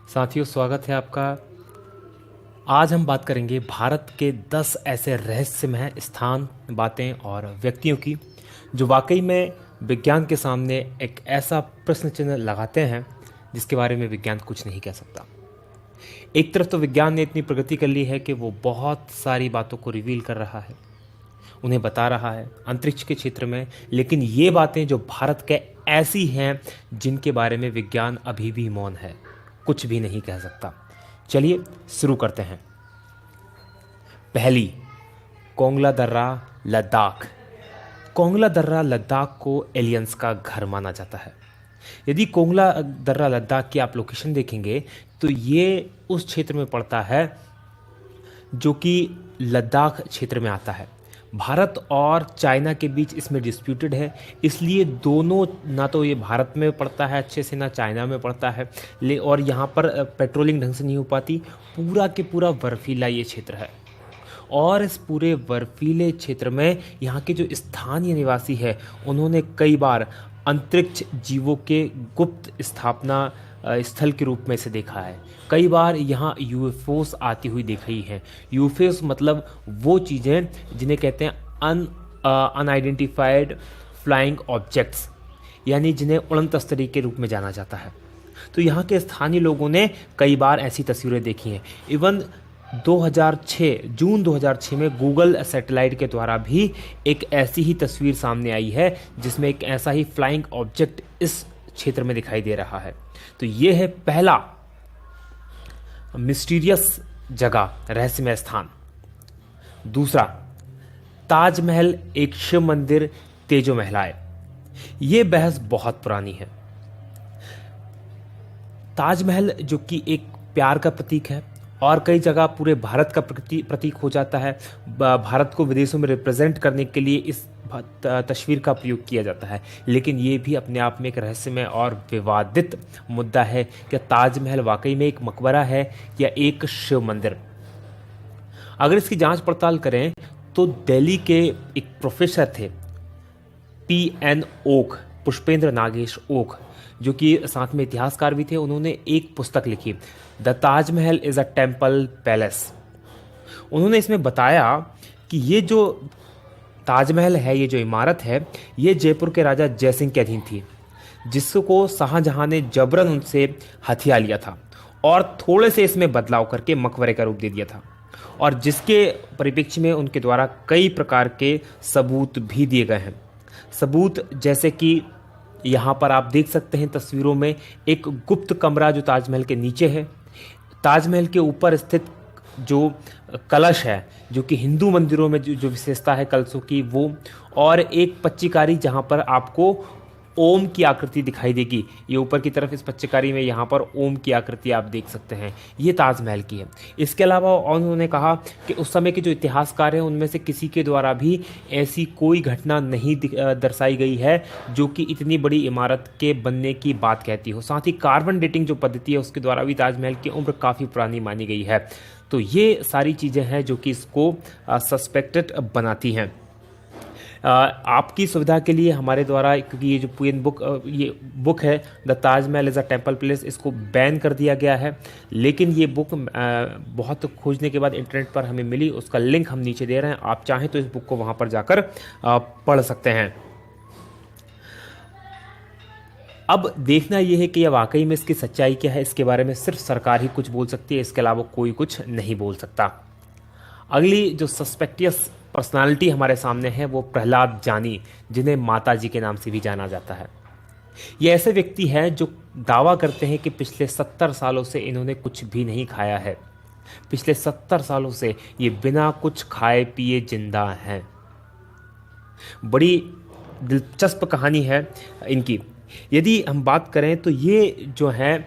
साथियों, स्वागत है आपका। आज हम बात करेंगे भारत के 10 ऐसे रहस्यमय स्थान, बातें और व्यक्तियों की जो वाकई में विज्ञान के सामने एक ऐसा प्रश्न चिन्ह लगाते हैं जिसके बारे में विज्ञान कुछ नहीं कह सकता। एक तरफ तो विज्ञान ने इतनी प्रगति कर ली है कि वो बहुत सारी बातों को रिवील कर रहा है, उन्हें बता रहा है अंतरिक्ष के क्षेत्र में, लेकिन ये बातें जो भारत के ऐसी हैं जिनके बारे में विज्ञान अभी भी मौन है, कुछ भी नहीं कह सकता। चलिए शुरू करते हैं। पहली, कोंगला दर्रा, लद्दाख। कोंगला दर्रा लद्दाख को एलियंस का घर माना जाता है। यदि कोंगला दर्रा लद्दाख की आप लोकेशन देखेंगे तो ये उस क्षेत्र में पड़ता है जो कि लद्दाख क्षेत्र में आता है। भारत और चाइना के बीच इसमें डिस्प्यूटेड है, इसलिए दोनों, ना तो ये भारत में पड़ता है अच्छे से, ना चाइना में पड़ता है, और यहाँ पर पेट्रोलिंग ढंग से नहीं हो पाती। पूरा के पूरा बर्फीला ये क्षेत्र है और इस पूरे बर्फीले क्षेत्र में यहाँ के जो स्थानीय निवासी है उन्होंने कई बार अंतरिक्ष जीवों के गुप्त स्थापना स्थल के रूप में इसे देखा है। कई बार यहाँ यूएफओस आती हुई देखी है। यूएफओस मतलब वो चीज़ें जिन्हें कहते हैं अनआइडेंटिफाइड फ्लाइंग ऑब्जेक्ट्स, यानी जिन्हें उड़न तस्तरी के रूप में जाना जाता है। तो यहाँ के स्थानीय लोगों ने कई बार ऐसी तस्वीरें देखी हैं। इवन 2006 जून 2006 में गूगल सैटेलाइट के द्वारा भी एक ऐसी ही तस्वीर सामने आई है जिसमें एक ऐसा ही फ्लाइंग ऑब्जेक्ट इस क्षेत्र में दिखाई दे रहा है। तो ये है पहला मिस्टीरियस जगह, रहस्यमय स्थान। दूसरा, ताजमहल एक शिव मंदिर, तेजो महलाए। ये बहस बहुत पुरानी है। ताजमहल जो कि एक प्यार का प्रतीक है और कई जगह पूरे भारत का प्रतीक हो जाता है। भारत को विदेशों में रिप्रेजेंट करने के लिए इस तस्वीर का प्रयोग किया जाता है, लेकिन ये भी अपने आप में एक रहस्यमय और विवादित मुद्दा है कि ताजमहल वाकई में एक मकबरा है या एक शिव मंदिर। अगर इसकी जांच पड़ताल करें तो दिल्ली के एक प्रोफेसर थे, PN ओक, पुष्पेंद्र नागेश ओक, जो कि साथ में इतिहासकार भी थे। उन्होंने एक पुस्तक लिखी, the Taj Mahal is a temple palace. उन्होंने इसमें बताया कि ये जो ताजमहल है, ये जो इमारत है, ये जयपुर के राजा जयसिंह के अधीन थी, जिसको शाहजहां ने जबरन उनसे हथिया लिया था और थोड़े से इसमें बदलाव करके मकबरे का रूप दे दिया था, और जिसके परिप्रेक्ष्य में उनके द्वारा कई प्रकार के सबूत भी दिए गए हैं। सबूत जैसे कि यहाँ पर आप देख सकते हैं तस्वीरों में एक गुप्त कमरा जो ताजमहल के नीचे है, ताजमहल के ऊपर स्थित जो कलश है, जो कि हिंदू मंदिरों में जो विशेषता है कलशों की, वो, और एक पच्चीकारी जहाँ पर आपको ओम की आकृति दिखाई देगी। ये ऊपर की तरफ इस पच्चीकारी में यहाँ पर ओम की आकृति आप देख सकते हैं, ये ताजमहल की है। इसके अलावा उन्होंने कहा कि उस समय के जो इतिहासकार हैं उनमें से किसी के द्वारा भी ऐसी कोई घटना नहीं दर्शाई गई है जो कि इतनी बड़ी इमारत के बनने की बात कहती हो। साथ ही कार्बन डेटिंग जो पद्धति है उसके द्वारा भी ताजमहल की उम्र काफ़ी पुरानी मानी गई है। तो ये सारी चीज़ें हैं जो कि इसको सस्पेक्टेड बनाती हैं। आपकी सुविधा के लिए हमारे द्वारा, क्योंकि ये जो ये बुक है the Taj Mahal is a temple place, इसको बैन कर दिया गया है, लेकिन ये बुक बहुत खोजने के बाद इंटरनेट पर हमें मिली। उसका लिंक हम नीचे दे रहे हैं, आप चाहें तो इस बुक को वहाँ पर जाकर पढ़ सकते हैं। अब देखना यह है कि यह वाकई में इसकी सच्चाई क्या है। इसके बारे में सिर्फ सरकार ही कुछ बोल सकती है, इसके अलावा कोई कुछ नहीं बोल सकता। अगली जो सस्पेक्टियस पर्सनालिटी हमारे सामने है वो प्रहलाद जानी, जिन्हें माता जी के नाम से भी जाना जाता है। ये ऐसे व्यक्ति हैं जो दावा करते हैं कि पिछले 70 सालों से इन्होंने कुछ भी नहीं खाया है। पिछले 70 सालों से ये बिना कुछ खाए पिए जिंदा हैं। बड़ी दिलचस्प कहानी है इनकी। यदि हम बात करें तो ये जो हैं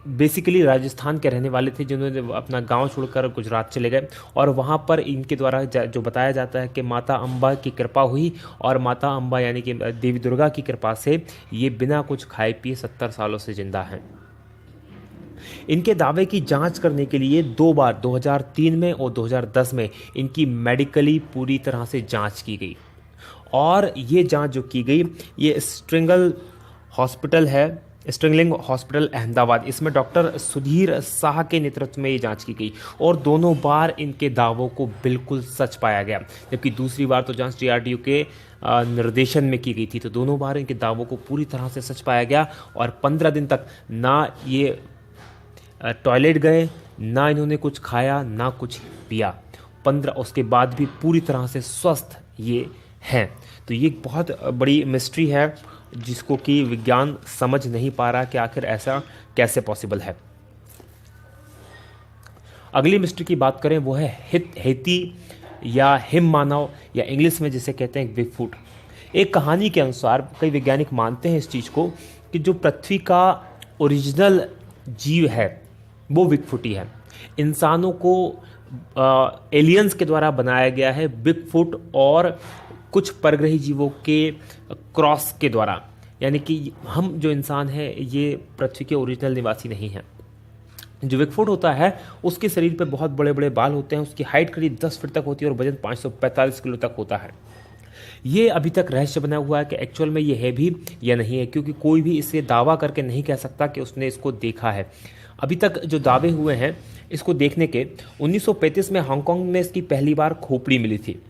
बेसिकली राजस्थान के रहने वाले थे, जिन्होंने अपना गांव छोड़कर गुजरात चले गए, और वहाँ पर इनके द्वारा जो बताया जाता है कि माता अम्बा की कृपा हुई, और माता अम्बा यानी कि देवी दुर्गा की कृपा से ये बिना कुछ खाए पिए 70 सालों से जिंदा हैं। इनके दावे की जांच करने के लिए 2 बार 2003 में और 2010 में इनकी मेडिकली पूरी तरह से जांच की गई, और ये जांच जो की गई, ये स्ट्रिंगल हॉस्पिटल है स्ट्रिंगलिंग हॉस्पिटल अहमदाबाद, इसमें डॉक्टर सुधीर शाह के नेतृत्व में ये जांच की गई और दोनों बार इनके दावों को बिल्कुल सच पाया गया। जबकि दूसरी बार तो जांच डीआरडीओ के निर्देशन में की गई थी, तो दोनों बार इनके दावों को पूरी तरह से सच पाया गया और 15 दिन तक ना ये टॉयलेट गए, ना इन्होंने कुछ खाया, ना कुछ पिया। 15 उसके बाद भी पूरी तरह से स्वस्थ ये हैं। तो ये एक बहुत बड़ी मिस्ट्री है जिसको कि विज्ञान समझ नहीं पा रहा कि आखिर ऐसा कैसे पॉसिबल है। अगली मिस्ट्री की बात करें वो है हेती या हिम मानव, या इंग्लिश में जिसे कहते हैं बिगफुट। एक कहानी के अनुसार कई वैज्ञानिक मानते हैं इस चीज़ को कि जो पृथ्वी का ओरिजिनल जीव है वो बिगफुट ही है। इंसानों को एलियंस के द्वारा बनाया गया है बिगफुट और कुछ परग्रही जीवों के क्रॉस के द्वारा, यानी कि हम जो इंसान हैं ये पृथ्वी के ओरिजिनल निवासी नहीं हैं। जो बिगफुट होता है उसके शरीर पे बहुत बड़े बड़े बाल होते हैं, उसकी हाइट करीब 10 फीट तक होती है और वजन 545 किलो तक होता है। ये अभी तक रहस्य बना हुआ है कि एक्चुअल में ये है भी या नहीं है, क्योंकि कोई भी इसे दावा करके नहीं कह सकता कि उसने इसको देखा है। अभी तक जो दावे हुए हैं इसको देखने के, 1935 में हांगकांग में इसकी पहली बार खोपड़ी मिली थी।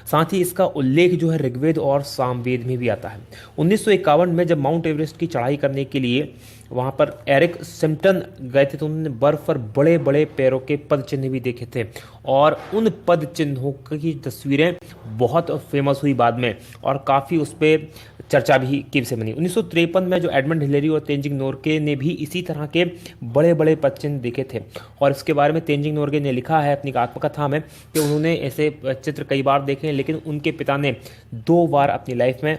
साथ ही इसका उल्लेख जो है ऋग्वेद और सामवेद में भी आता है। 1951 में जब माउंट एवरेस्ट की चढ़ाई करने के लिए वहाँ पर एरिक सिम्पटन गए थे तो उन्होंने बर्फ पर बड़े बड़े पैरों के पद चिन्ह भी देखे थे और उन पद चिन्हों की तस्वीरें बहुत फेमस हुई बाद में और काफ़ी उस पर चर्चा भी की से बनी। 1953 में जो एडमंड हिलेरी और तेंजिंग नोर्गे ने भी इसी तरह के बड़े बड़े पद चिन्ह देखे थे और इसके बारे में तेंजिंग नोर्गे ने लिखा है अपनी आत्मकथा में कि उन्होंने ऐसे चित्र कई बार देखे हैं, लेकिन उनके पिता ने 2 बार अपनी लाइफ में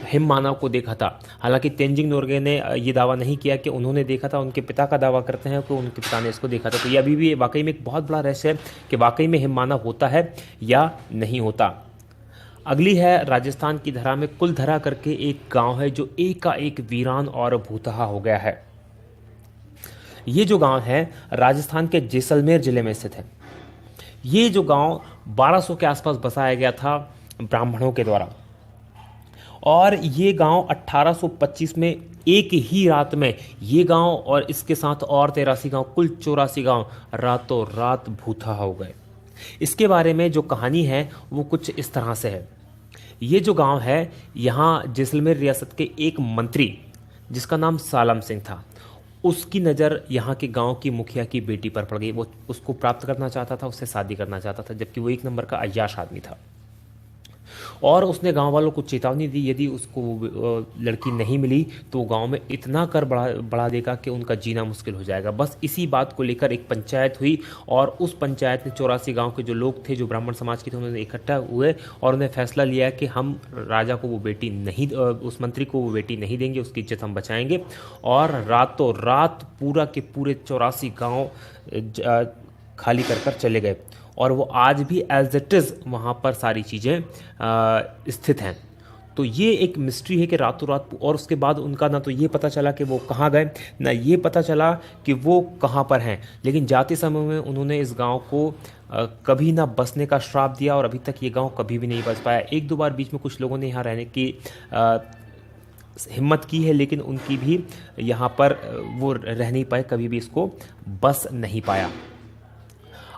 हिम मानव को देखा था। हालांकि तेंजिंग नोर्गे ने ये दावा नहीं किया कि उन्होंने देखा था, उनके पिता का दावा करते हैं कि उनके पिता ने इसको देखा था। तो ये अभी भी वाकई में एक बहुत बड़ा रहस्य है कि वाकई में हिम मानव होता है या नहीं होता। अगली है राजस्थान की धरा में कुलधरा करके एक गांव है जो एकाएक वीरान और भूतहा हो गया है। ये जो गांव है राजस्थान के जैसलमेर जिले में स्थित है। ये जो गांव 1200 के आसपास बसाया गया था ब्राह्मणों के द्वारा और ये गांव 1825 में एक ही रात में ये गांव और इसके साथ और 83 गांव, कुल 84 गांव रातों रात भूतहा हो गए। इसके बारे में जो कहानी है वो कुछ इस तरह से है। ये जो गांव है यहाँ जैसलमेर रियासत के एक मंत्री जिसका नाम सालम सिंह था, उसकी नज़र यहाँ के गांव की मुखिया की बेटी पर पड़ गई। वो उसको प्राप्त करना चाहता था, उससे शादी करना चाहता था, जबकि वो 1 नंबर का अय्याश आदमी था और उसने गांव वालों को चेतावनी दी यदि उसको लड़की नहीं मिली तो गांव में इतना कर बढ़ा देगा कि उनका जीना मुश्किल हो जाएगा। बस इसी बात को लेकर एक पंचायत हुई और उस पंचायत में 84 गांव के जो लोग थे, जो ब्राह्मण समाज के थे, उन्होंने इकट्ठा हुए और उन्हें फैसला लिया कि हम राजा को वो बेटी नहीं, उस मंत्री को वो बेटी नहीं देंगे, उसकी इज्जत हम बचाएंगे। और रातों रात पूरा के पूरे 84 गाँव खाली कर चले गए और वो आज भी एज इट इज़ वहाँ पर सारी चीज़ें स्थित हैं। तो ये एक मिस्ट्री है कि रातों रात, और उसके बाद उनका ना तो ये पता चला कि वो कहाँ गए, ना ये पता चला कि वो कहाँ पर हैं। लेकिन जाते समय में उन्होंने इस गांव को कभी ना बसने का श्राप दिया और अभी तक ये गांव कभी भी नहीं बस पाया। 1-2 बार बीच में कुछ लोगों ने यहाँ रहने की हिम्मत की है, लेकिन उनकी भी यहाँ पर वो रह नहीं पाए, कभी भी इसको बस नहीं पाया।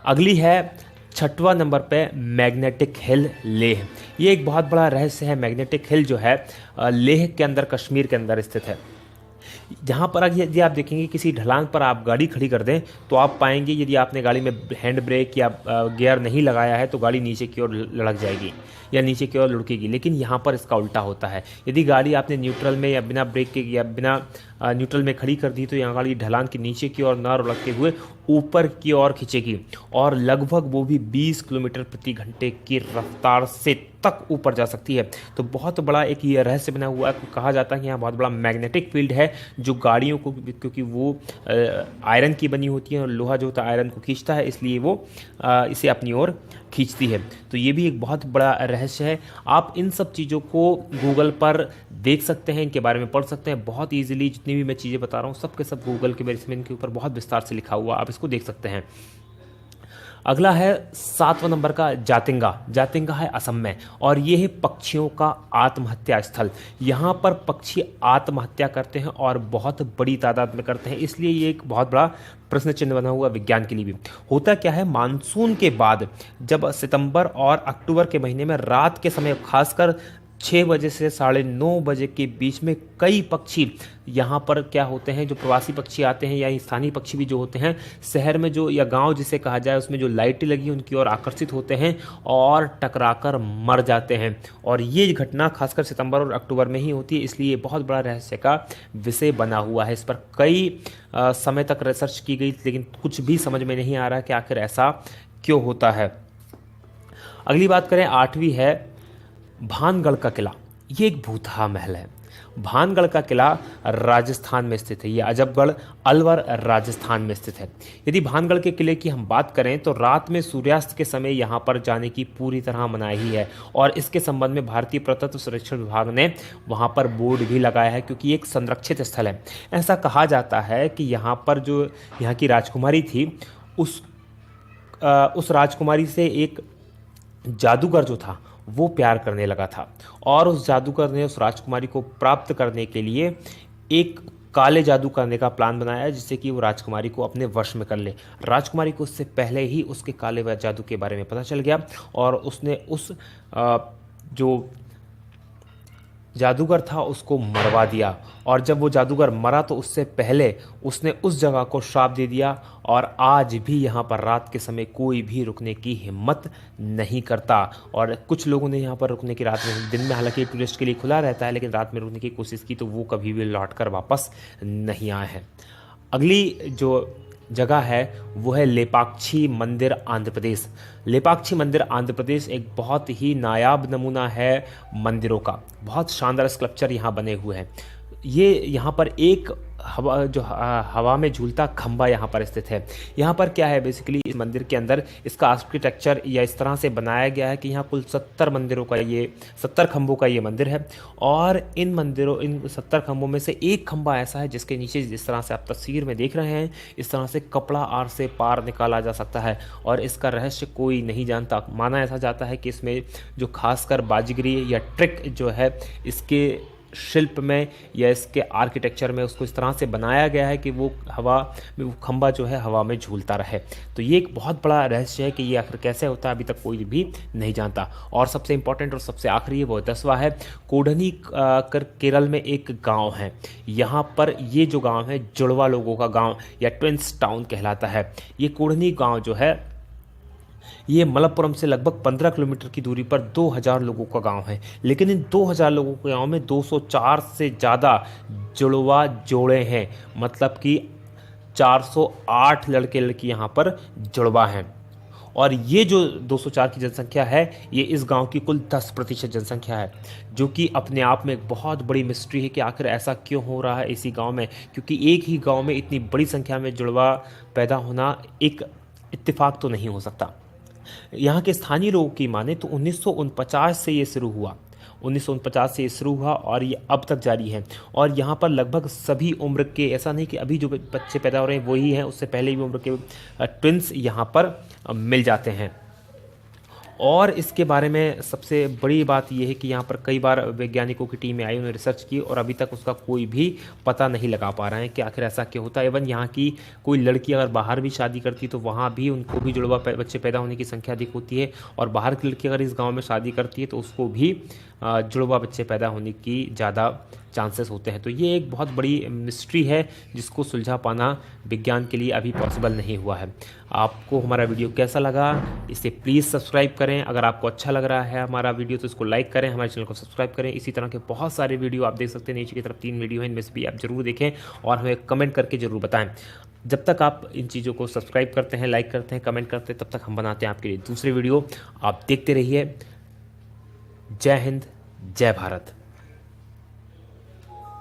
अगली है 6वां नंबर पे मैग्नेटिक हिल लेह। ये एक बहुत बड़ा रहस्य है। मैग्नेटिक हिल जो है लेह के अंदर, कश्मीर के अंदर स्थित है। जहाँ पर यदि आप देखेंगे किसी ढलान पर आप गाड़ी खड़ी कर दें तो आप पाएंगे यदि आपने गाड़ी में हैंड ब्रेक या गियर नहीं लगाया है तो गाड़ी नीचे की ओर लुढ़क जाएगी या नीचे की ओर लुढ़केगी। लेकिन यहाँ पर इसका उल्टा होता है। यदि गाड़ी आपने न्यूट्रल में या बिना ब्रेक के या बिना न्यूट्रल में खड़ी कर दी तो यहाँ गाड़ी ढलान के नीचे की ओर ना लुढ़कते हुए ऊपर की ओर खींचेगी और लगभग वो भी 20 किलोमीटर प्रति घंटे की रफ्तार से तक ऊपर जा सकती है। तो बहुत बड़ा एक ये रहस्य बना हुआ है। कहा जाता है कि यहाँ बहुत बड़ा मैग्नेटिक फील्ड है जो गाड़ियों को, क्योंकि वो आयरन की बनी होती है और लोहा जो होता है आयरन को खींचता है, इसलिए वो इसे अपनी ओर खींचती है। तो ये भी एक बहुत बड़ा रहस्य है। आप इन सब चीज़ों को गूगल पर देख सकते हैं, इनके बारे में पढ़ सकते हैं बहुत ईजिली। जितनी भी मैं चीज़ें बता रहा हूँ सब के सब गूगल के बेस में इनके ऊपर बहुत विस्तार से लिखा हुआ, आप इसको देख सकते हैं। अगला है 7वां नंबर का जातिंगा। जातिंगा है असम में और ये है पक्षियों का आत्महत्या स्थल। यहाँ पर पक्षी आत्महत्या करते हैं और बहुत बड़ी तादाद में करते हैं, इसलिए ये एक बहुत बड़ा प्रश्न चिन्ह बना हुआ विज्ञान के लिए भी। होता क्या है, मानसून के बाद जब सितंबर और अक्टूबर के महीने में रात के समय खासकर 6 बजे से 9:30 बजे के बीच में कई पक्षी यहाँ पर क्या होते हैं, जो प्रवासी पक्षी आते हैं या स्थानीय पक्षी भी जो होते हैं, शहर में जो या गांव जिसे कहा जाए उसमें जो लाइटें लगी उनकी ओर आकर्षित होते हैं और टकराकर मर जाते हैं। और ये घटना खासकर सितंबर और अक्टूबर में ही होती है, इसलिए बहुत बड़ा रहस्य का विषय बना हुआ है। इस पर कई समय तक रिसर्च की गई, लेकिन कुछ भी समझ में नहीं आ रहा कि आखिर ऐसा क्यों होता है। अगली बात करें, 8वीं है भानगढ़ का किला। ये एक भूतहा महल है। भानगढ़ का किला राजस्थान में स्थित है। ये अजबगढ़ अलवर राजस्थान में स्थित है। यदि भानगढ़ के किले की हम बात करें तो रात में सूर्यास्त के समय यहाँ पर जाने की पूरी तरह मनाही है और इसके संबंध में भारतीय पुरातत्व सर्वेक्षण विभाग ने वहाँ पर बोर्ड भी लगाया है, क्योंकि एक संरक्षित स्थल है। ऐसा कहा जाता है कि यहाँ पर जो यहाँ की राजकुमारी थी उस राजकुमारी से एक जादूगर जो था वो प्यार करने लगा था और उस जादूगर ने उस राजकुमारी को प्राप्त करने के लिए एक काले जादू करने का प्लान बनाया, जिससे कि वो राजकुमारी को अपने वश में कर ले। राजकुमारी को उससे पहले ही उसके काले जादू के बारे में पता चल गया और उसने उस जो जादूगर था उसको मरवा दिया। और जब वो जादूगर मरा तो उससे पहले उसने उस जगह को श्राप दे दिया और आज भी यहाँ पर रात के समय कोई भी रुकने की हिम्मत नहीं करता। और कुछ लोगों ने यहाँ पर रुकने की, रात में, दिन में हालांकि टूरिस्ट के लिए खुला रहता है, लेकिन रात में रुकने की कोशिश की तो वो कभी भी लौट कर वापस नहीं आए हैं। अगली जो जगह है वो है लेपाक्षी मंदिर आंध्र प्रदेश। लेपाक्षी मंदिर आंध्र प्रदेश एक बहुत ही नायाब नमूना है मंदिरों का। बहुत शानदार स्कल्पचर यहाँ बने हुए हैं। ये यहाँ पर एक हवा में झूलता खंबा यहाँ पर स्थित है। यहाँ पर क्या है, बेसिकली इस मंदिर के अंदर इसका आर्किटेक्चर या इस तरह से बनाया गया है कि यहाँ कुल 70 खंभों का ये मंदिर है और इन 70 खंभों में से एक खंभा ऐसा है जिसके नीचे जिस तरह से आप तस्वीर में देख रहे हैं इस तरह से कपड़ा आर से पार निकाला जा सकता है और इसका रहस्य कोई नहीं जानता। माना ऐसा जाता है कि इसमें जो खासकर बाजीगरी या ट्रिक जो है इसके शिल्प में या इसके आर्किटेक्चर में उसको इस तरह से बनाया गया है कि वो खंभा जो है हवा में झूलता रहे। तो ये एक बहुत बड़ा रहस्य है कि ये आखिर कैसे होता है, अभी तक कोई भी नहीं जानता। और सबसे इंपॉर्टेंट और सबसे आखिरी है वो 10वां है कोडनी केरल में एक गांव है। यहाँ पर ये जो गांव है जुड़वा लोगों का गांव या ट्विंस टाउन कहलाता है। ये कोडनी गांव जो है ये मलप्पुरम से लगभग 15 किलोमीटर की दूरी पर 2000 लोगों का गांव है, लेकिन इन 2000 लोगों के गांव में 204 से ज़्यादा जुड़वा जोड़े हैं, मतलब कि 408 लड़के लड़की यहाँ पर जुड़वा हैं। और ये जो 204 की जनसंख्या है ये इस गांव की कुल 10% जनसंख्या है, जो कि अपने आप में एक बहुत बड़ी मिस्ट्री है कि आखिर ऐसा क्यों हो रहा है इसी गांव में, क्योंकि एक ही गांव में इतनी बड़ी संख्या में जुड़वा पैदा होना एक इत्तेफाक तो नहीं हो सकता। यहाँ के स्थानीय लोगों की माने तो 1949 से ये शुरू हुआ। 1949 से ये शुरू हुआ और ये अब तक जारी है। और यहाँ पर लगभग सभी उम्र के, ऐसा नहीं कि अभी जो बच्चे पैदा हो रहे हैं वही हैं, उससे पहले भी उम्र के ट्विंस यहाँ पर मिल जाते हैं। और इसके बारे में सबसे बड़ी बात यह है कि यहाँ पर कई बार वैज्ञानिकों की टीमें आई, उन्होंने रिसर्च की और अभी तक उसका कोई भी पता नहीं लगा पा रहे हैं कि आखिर ऐसा क्यों होता है। इवन यहाँ की कोई लड़की अगर बाहर भी शादी करती तो वहाँ भी उनको भी जुड़वा बच्चे पैदा होने की संख्या अधिक होती है, और बाहर की लड़की अगर इस गाँव में शादी करती है तो उसको भी जुड़वा बच्चे पैदा होने की ज़्यादा चांसेस होते हैं। तो ये एक बहुत बड़ी मिस्ट्री है जिसको सुलझा पाना विज्ञान के लिए अभी पॉसिबल नहीं हुआ है। आपको हमारा वीडियो कैसा लगा इसे प्लीज़ सब्सक्राइब करें। अगर आपको अच्छा लग रहा है हमारा वीडियो तो इसको लाइक करें, हमारे चैनल को सब्सक्राइब करें। इसी तरह के बहुत सारे वीडियो आप देख सकते हैं, नीचे की तरफ 3 वीडियो हैं, इनमें से भी आप ज़रूर देखें और हमें कमेंट करके ज़रूर बताएं। जब तक आप इन चीज़ों को सब्सक्राइब करते हैं, लाइक करते हैं, कमेंट करते हैं, तब तक हम बनाते हैं आपके लिए दूसरे वीडियो। आप देखते रहिए। जय हिंद, जय भारत।